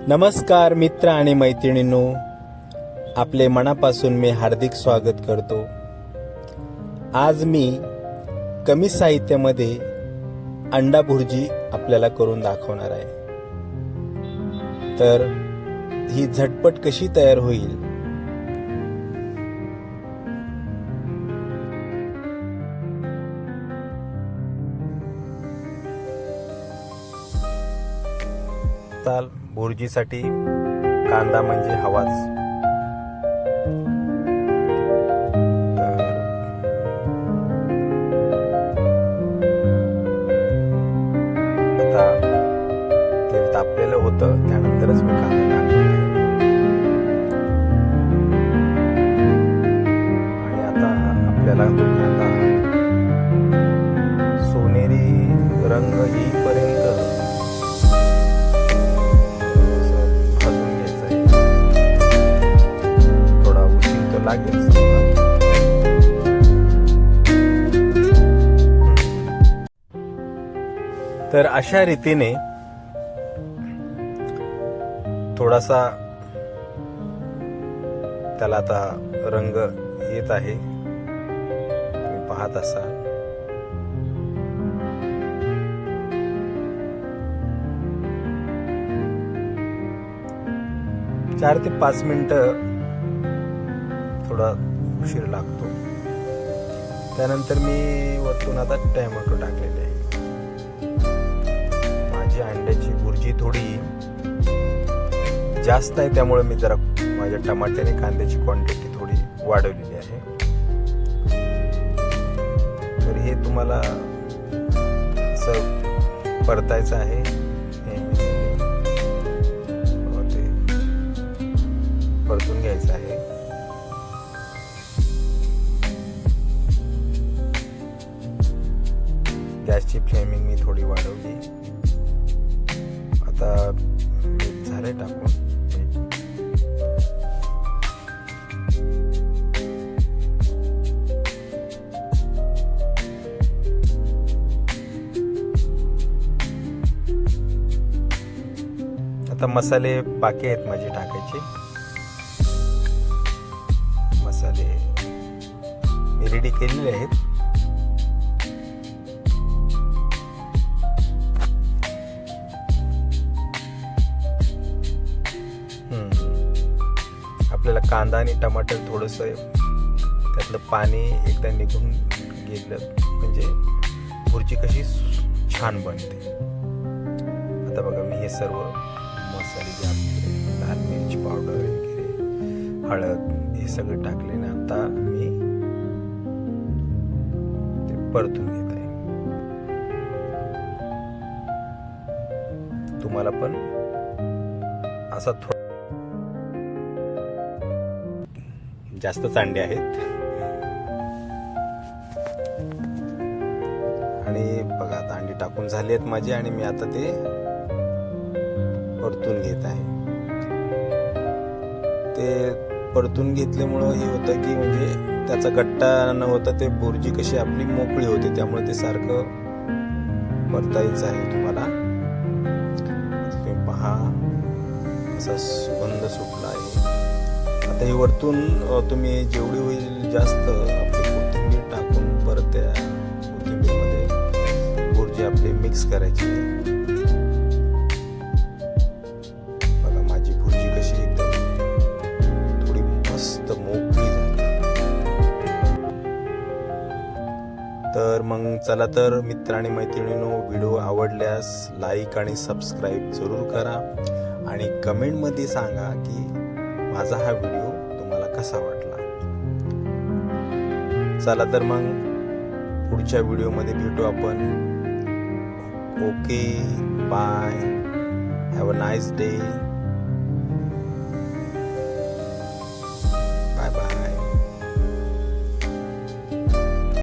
नमस्कार मित्र आणि मैत्रिणींनो, आपले मनापासून मी हार्दिक स्वागत करतो। आज मी कमी साहित्यामध्ये अंडा भुर्जी आपल्याला करून दाखवणार आहे। तर ही झटपट कशी तयार होईल चाल भुर्जीसाठी कांदा म्हणजे हवाच। आता तेल तापलेलं होतं, त्यानंतरच मी कांदा टाकला आणि आता आपल्याला तो कांदा सोनेरी रंग येईपर्यंत लागेल। तर अशा रीतीने थोडासा त्याला आता रंग येत आहे, तुम्ही पाहत असाल। 4 ते 5 मिनिटं थोडा उशीर लागतो। त्यानंतर मी वरतून आता टोमॅटो टाकलेले आहे। माझी अंड्याची भुर्जी थोडी जास्त आहे, त्यामुळे मी जरा माझ्या टमाट्याने कांद्याची क्वांटिटी थोडी वाढवलेली आहे। तर हे तुम्हाला असं परतायचं आहे, ते परतून घ्यायचं आहे। गॅसची फ्लेमिंग मी थोडी वाढवली। आता झाले टाकून आता मसाले बाकी आहेत माझे टाकायचे। मसाले मी रेडी केलेले आहेत। आपल्याला कांदा आणि टमाटर थोडस त्यातलं पाणी एकदा निघून गेलं म्हणजे भुर्जी कशी छान बनते। आता बघा मी हे सर्व मसाले जे आपले लाल मिरची पावडर वगैरे हळद हे सगळं टाकले ना, आता मी ते परतून घेत आहे। तुम्हाला पण असा जास्तच अंडे आहेत आणि बघा आता अंडी टाकून झाली आहेत माझी आणि मी आता ते परतून घेत आहे। ते परतून घेतल्यामुळं हे होतं की म्हणजे त्याचा गट्टा न होता ते भुर्जी कशी आपली मोकळी होते, त्यामुळे ते सारखं परतायचं आहे तुम्हाला। तुम्ही पहा असा सुगंध सुटला आहे। आता ही वरतून तुम्ही जेवढी होईल जास्त आपली कोथिंबीर टाकून परत त्या कोथिंबीरमध्ये भुर्जी आपली मिक्स करायची। बघा माझी भुर्जी कशी एकदम थोडी मस्त मोकळी झाली। तर मग चला तर मित्र आणि मैत्रिणींनो, व्हिडिओ आवडल्यास लाईक आणि सबस्क्राईब जरूर करा आणि कमेंटमध्ये सांगा की माझा हा व्हिडिओ तुम्हाला कसा वाटला। चला तर मग पुढच्या व्हिडिओमध्ये भेटू आपण। Okay, bye, have a nice day.